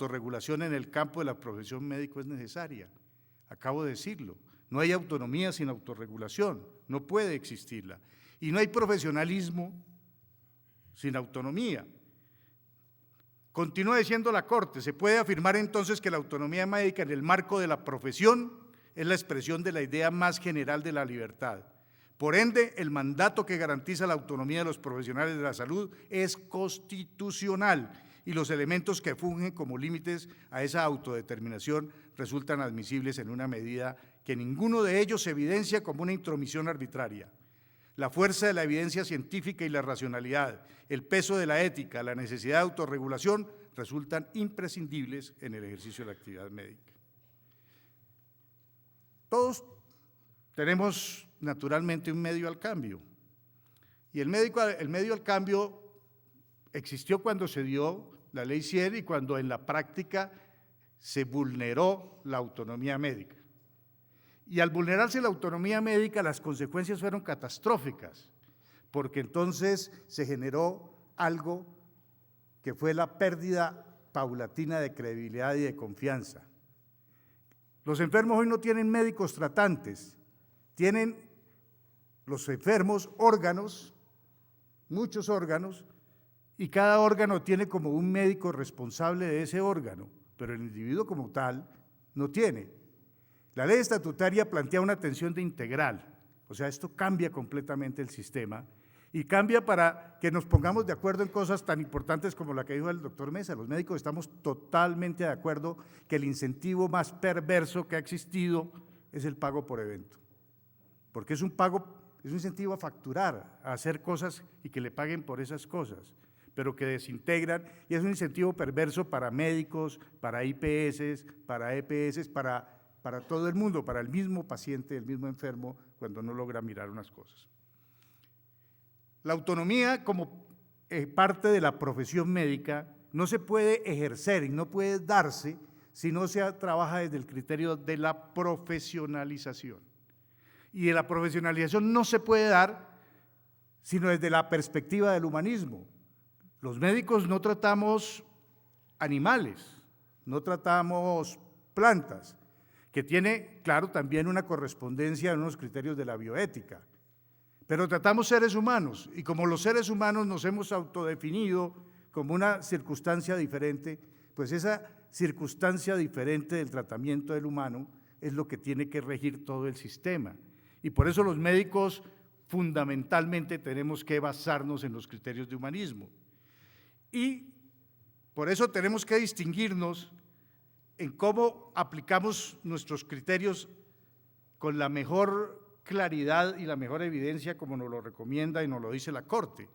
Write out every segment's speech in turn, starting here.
autorregulación en el campo de la profesión médico es necesaria. Acabo de decirlo, no hay autonomía sin autorregulación, no puede existirla. Y no hay profesionalismo sin autonomía. Continúa diciendo la Corte, se puede afirmar entonces que la autonomía médica en el marco de la profesión es la expresión de la idea más general de la libertad. Por ende, el mandato que garantiza la autonomía de los profesionales de la salud es constitucional y los elementos que fungen como límites a esa autodeterminación resultan admisibles en una medida que ninguno de ellos se evidencia como una intromisión arbitraria. La fuerza de la evidencia científica y la racionalidad, el peso de la ética, la necesidad de autorregulación resultan imprescindibles en el ejercicio de la actividad médica. Todos tenemos naturalmente un medio al cambio y el medio al cambio existió cuando se dio la Ley 100 y cuando en la práctica se vulneró la autonomía médica. Y al vulnerarse la autonomía médica, las consecuencias fueron catastróficas, porque entonces se generó algo que fue la pérdida paulatina de credibilidad y de confianza. Los enfermos hoy no tienen médicos tratantes, tienen los enfermos órganos, muchos órganos, y cada órgano tiene como un médico responsable de ese órgano, pero el individuo como tal no tiene. La ley estatutaria plantea una atención de integral, o sea, esto cambia completamente el sistema y cambia para que nos pongamos de acuerdo en cosas tan importantes como la que dijo el doctor Mesa. Los médicos estamos totalmente de acuerdo que el incentivo más perverso que ha existido es el pago por evento, porque es un incentivo a facturar, a hacer cosas y que le paguen por esas cosas, pero que desintegran, y es un incentivo perverso para médicos, para IPS, para EPS, para todo el mundo, para el mismo paciente, el mismo enfermo, cuando no logra mirar unas cosas. La autonomía como parte de la profesión médica no se puede ejercer y no puede darse si no se trabaja desde el criterio de la profesionalización. Y de la profesionalización no se puede dar sino desde la perspectiva del humanismo. Los médicos no tratamos animales, no tratamos plantas, que tiene, claro, también una correspondencia en unos criterios de la bioética, pero tratamos seres humanos y como los seres humanos nos hemos autodefinido como una circunstancia diferente, pues esa circunstancia diferente del tratamiento del humano es lo que tiene que regir todo el sistema y por eso los médicos fundamentalmente tenemos que basarnos en los criterios de humanismo y por eso tenemos que distinguirnos en cómo aplicamos nuestros criterios con la mejor claridad y la mejor evidencia como nos lo recomienda y nos lo dice la Corte.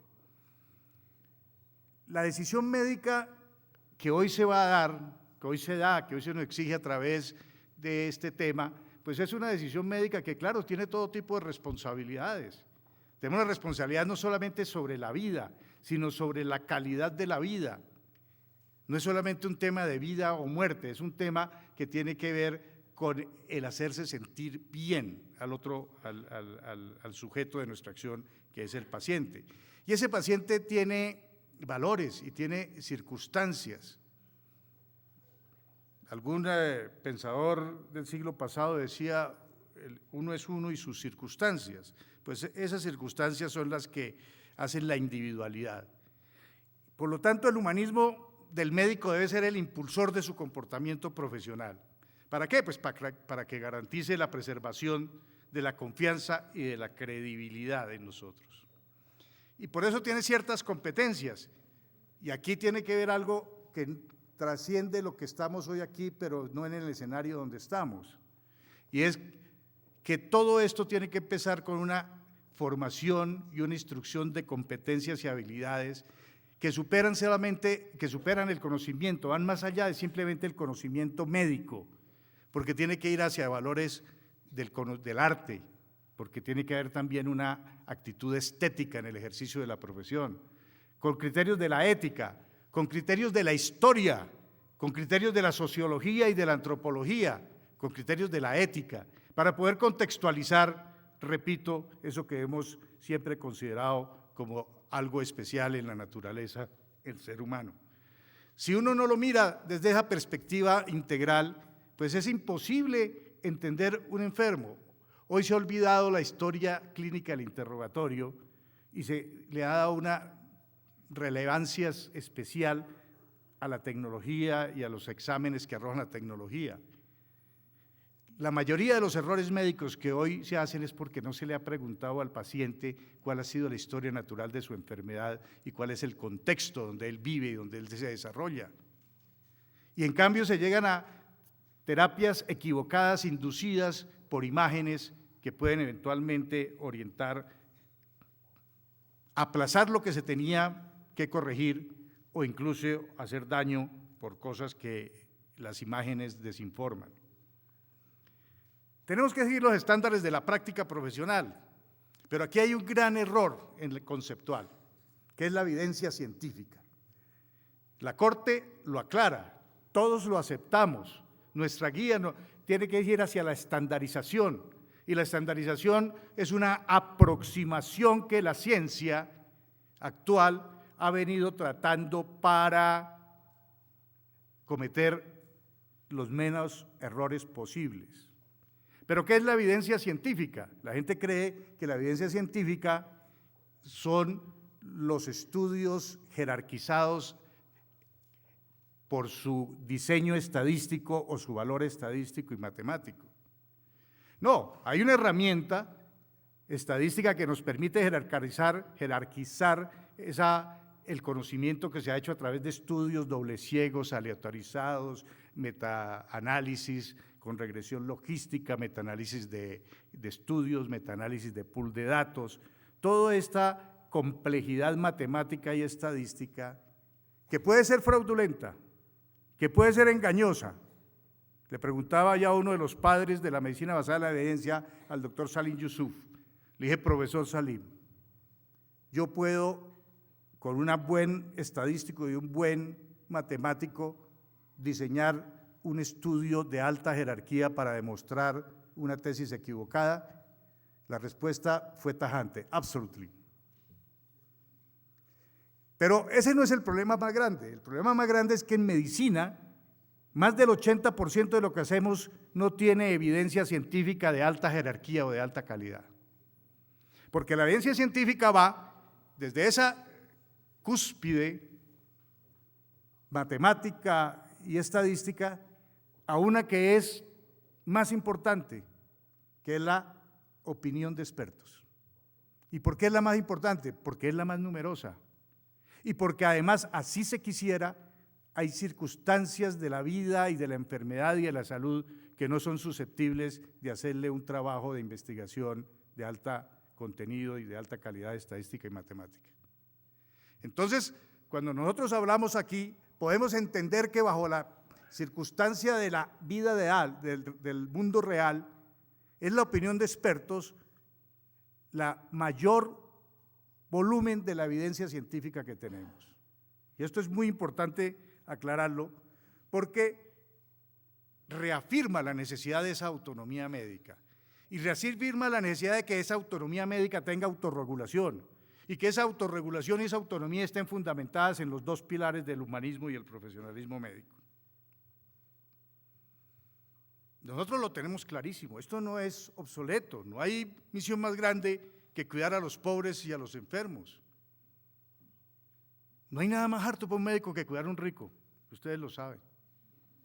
La decisión médica que hoy se va a dar, que hoy se da, que hoy se nos exige a través de este tema, pues es una decisión médica que, claro, tiene todo tipo de responsabilidades. Tenemos una responsabilidad no solamente sobre la vida, sino sobre la calidad de la vida. No es solamente un tema de vida o muerte, es un tema que tiene que ver con el hacerse sentir bien al sujeto de nuestra acción, que es el paciente. Y ese paciente tiene valores y tiene circunstancias. Algún pensador del siglo pasado decía, uno es uno y sus circunstancias. Pues esas circunstancias son las que hacen la individualidad. Por lo tanto, el humanismo del médico debe ser el impulsor de su comportamiento profesional. ¿Para qué? Pues para que garantice la preservación de la confianza y de la credibilidad en nosotros. Y por eso tiene ciertas competencias, y aquí tiene que ver algo que trasciende lo que estamos hoy aquí, pero no en el escenario donde estamos, y es que todo esto tiene que empezar con una formación y una instrucción de competencias y habilidades que superan el conocimiento, van más allá de simplemente el conocimiento médico, porque tiene que ir hacia valores del arte, porque tiene que haber también una actitud estética en el ejercicio de la profesión, con criterios de la ética, con criterios de la historia, con criterios de la sociología y de la antropología, con criterios de la ética, para poder contextualizar, repito, eso que hemos siempre considerado como algo especial en la naturaleza, el ser humano. Si uno no lo mira desde esa perspectiva integral, pues es imposible entender un enfermo. Hoy se ha olvidado la historia clínica del interrogatorio y se le ha dado una relevancia especial a la tecnología y a los exámenes que arrojan la tecnología. La mayoría de los errores médicos que hoy se hacen es porque no se le ha preguntado al paciente cuál ha sido la historia natural de su enfermedad y cuál es el contexto donde él vive y donde él se desarrolla. Y en cambio se llegan a terapias equivocadas, inducidas por imágenes que pueden eventualmente orientar, aplazar lo que se tenía que corregir o incluso hacer daño por cosas que las imágenes desinforman. Tenemos que seguir los estándares de la práctica profesional, pero aquí hay un gran error en el conceptual, que es la evidencia científica. La Corte lo aclara, todos lo aceptamos, nuestra guía tiene que ir hacia la estandarización, y la estandarización es una aproximación que la ciencia actual ha venido tratando para cometer los menos errores posibles. ¿Pero qué es la evidencia científica? La gente cree que la evidencia científica son los estudios jerarquizados por su diseño estadístico o su valor estadístico y matemático. No, hay una herramienta estadística que nos permite jerarquizar el conocimiento que se ha hecho a través de estudios doble ciegos, aleatorizados, metaanálisis, con regresión logística, metaanálisis de estudios, metaanálisis de pool de datos, toda esta complejidad matemática y estadística que puede ser fraudulenta, que puede ser engañosa. Le preguntaba ya a uno de los padres de la medicina basada en la evidencia, al doctor Salim Yusuf, le dije, profesor Salim, yo puedo con un buen estadístico y un buen matemático diseñar un estudio de alta jerarquía para demostrar una tesis equivocada. La respuesta fue tajante, absolutely. Pero ese no es el problema más grande. El problema más grande es que en medicina, más del 80% de lo que hacemos no tiene evidencia científica de alta jerarquía o de alta calidad. Porque la evidencia científica va desde esa cúspide matemática y estadística a una que es más importante, que es la opinión de expertos. ¿Y por qué es la más importante? Porque es la más numerosa. Y porque además, así se quisiera, hay circunstancias de la vida y de la enfermedad y de la salud que no son susceptibles de hacerle un trabajo de investigación de alto contenido y de alta calidad estadística y matemática. Entonces, cuando nosotros hablamos aquí, podemos entender que bajo la circunstancia de la vida real, del mundo real, es la opinión de expertos la mayor volumen de la evidencia científica que tenemos. Y esto es muy importante aclararlo porque reafirma la necesidad de esa autonomía médica y reafirma la necesidad de que esa autonomía médica tenga autorregulación y que esa autorregulación y esa autonomía estén fundamentadas en los dos pilares del humanismo y el profesionalismo médico. Nosotros lo tenemos clarísimo, esto no es obsoleto, no hay misión más grande que cuidar a los pobres y a los enfermos. No hay nada más harto para un médico que cuidar a un rico, ustedes lo saben,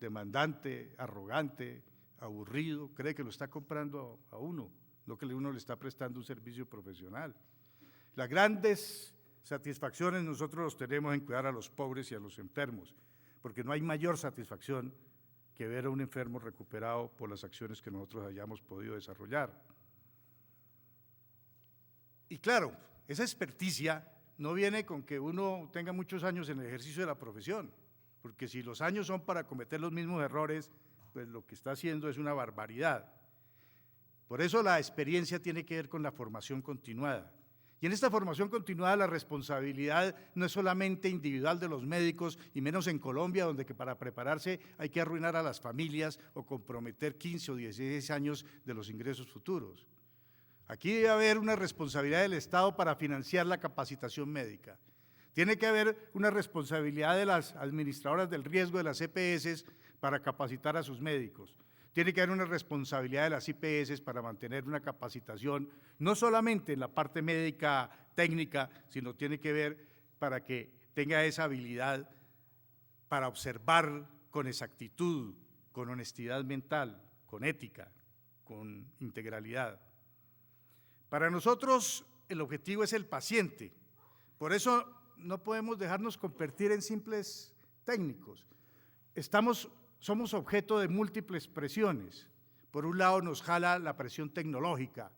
demandante, arrogante, aburrido, cree que lo está comprando a uno, no que uno le está prestando un servicio profesional. Las grandes satisfacciones nosotros los tenemos en cuidar a los pobres y a los enfermos, porque no hay mayor satisfacción que ver a un enfermo recuperado por las acciones que nosotros hayamos podido desarrollar. Y claro, esa experticia no viene con que uno tenga muchos años en el ejercicio de la profesión, porque si los años son para cometer los mismos errores, pues lo que está haciendo es una barbaridad. Por eso la experiencia tiene que ver con la formación continuada. Y en esta formación continuada la responsabilidad no es solamente individual de los médicos, y menos en Colombia, donde que para prepararse hay que arruinar a las familias o comprometer 15 o 16 años de los ingresos futuros. Aquí debe haber una responsabilidad del Estado para financiar la capacitación médica. Tiene que haber una responsabilidad de las administradoras del riesgo de las EPS para capacitar a sus médicos. Tiene que haber una responsabilidad de las IPS para mantener una capacitación, no solamente en la parte médica técnica, sino tiene que ver para que tenga esa habilidad para observar con exactitud, con honestidad mental, con ética, con integralidad. Para nosotros el objetivo es el paciente, por eso no podemos dejarnos convertir en simples técnicos. Somos objeto de múltiples presiones. Por un lado nos jala la presión tecnológica,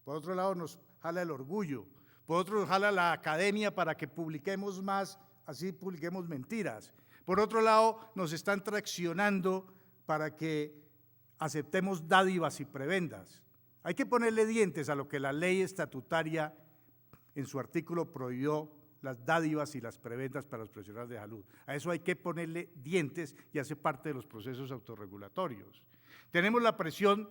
por otro lado nos jala el orgullo, por otro nos jala la academia para que publiquemos más, así publiquemos mentiras. Por otro lado nos están traccionando para que aceptemos dádivas y prebendas. Hay que ponerle dientes a lo que la ley estatutaria en su artículo prohibió, las dádivas y las prebendas para los profesionales de salud. A eso hay que ponerle dientes y hace parte de los procesos autorregulatorios. Tenemos la presión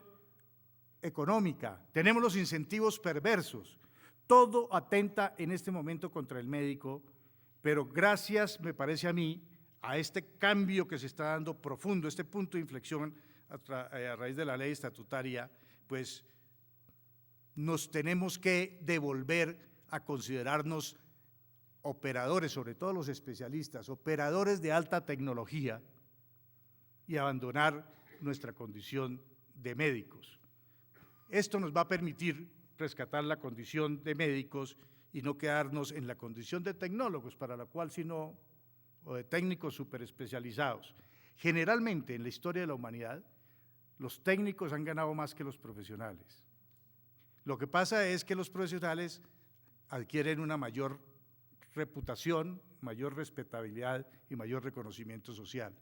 económica, tenemos los incentivos perversos, todo atenta en este momento contra el médico, pero gracias, me parece a mí, a este cambio que se está dando profundo, este punto de inflexión a raíz de la ley estatutaria, pues nos tenemos que devolver a considerarnos operadores, sobre todo los especialistas, operadores de alta tecnología y abandonar nuestra condición de médicos. Esto nos va a permitir rescatar la condición de médicos y no quedarnos en la condición de tecnólogos, para la cual sino, o de técnicos superespecializados. Generalmente en la historia de la humanidad, los técnicos han ganado más que los profesionales. Lo que pasa es que los profesionales adquieren una mayor reputación, mayor respetabilidad y mayor reconocimiento social.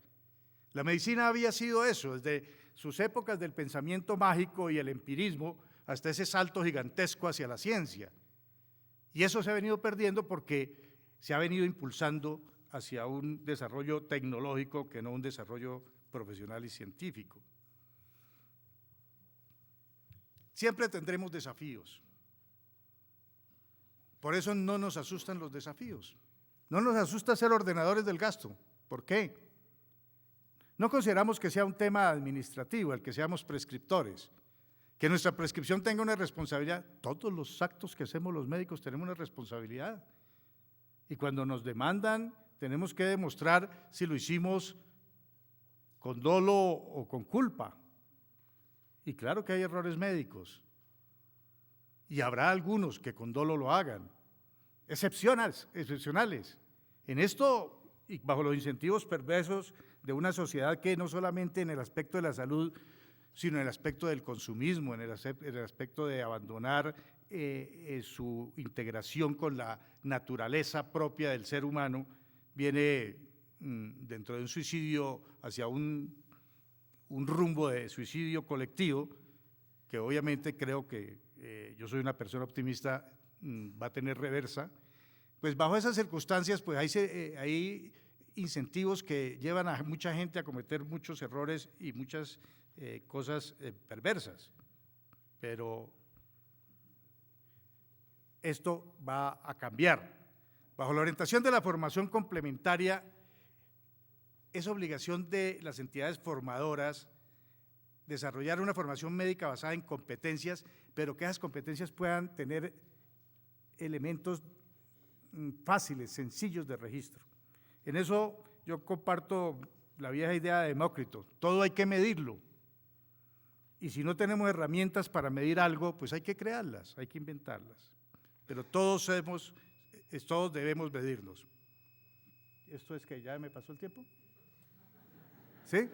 La medicina había sido eso, desde sus épocas del pensamiento mágico y el empirismo hasta ese salto gigantesco hacia la ciencia. Y eso se ha venido perdiendo porque se ha venido impulsando hacia un desarrollo tecnológico que no un desarrollo profesional y científico. Siempre tendremos desafíos. Por eso no nos asustan los desafíos. No nos asusta ser ordenadores del gasto. ¿Por qué? No consideramos que sea un tema administrativo, el que seamos prescriptores, que nuestra prescripción tenga una responsabilidad. Todos los actos que hacemos los médicos tenemos una responsabilidad. Y cuando nos demandan, tenemos que demostrar si lo hicimos con dolo o con culpa. Y claro que hay errores médicos. Y habrá algunos que con dolo lo hagan, excepcionales. En esto, y bajo los incentivos perversos de una sociedad que no solamente en el aspecto de la salud, sino en el aspecto del consumismo, en el aspecto de abandonar su integración con la naturaleza propia del ser humano, viene dentro de un suicidio hacia un rumbo de suicidio colectivo, que obviamente creo que yo soy una persona optimista, va a tener reversa. Pues bajo esas circunstancias pues hay incentivos que llevan a mucha gente a cometer muchos errores y muchas cosas perversas, pero esto va a cambiar. Bajo la orientación de la formación complementaria, es obligación de las entidades formadoras desarrollar una formación médica basada en competencias, pero que esas competencias puedan tener elementos fáciles, sencillos de registro. En eso yo comparto la vieja idea de Demócrito, todo hay que medirlo. Y si no tenemos herramientas para medir algo, pues hay que crearlas, hay que inventarlas. Pero todos debemos medirnos. ¿Esto es que ya me pasó el tiempo? ¿Sí?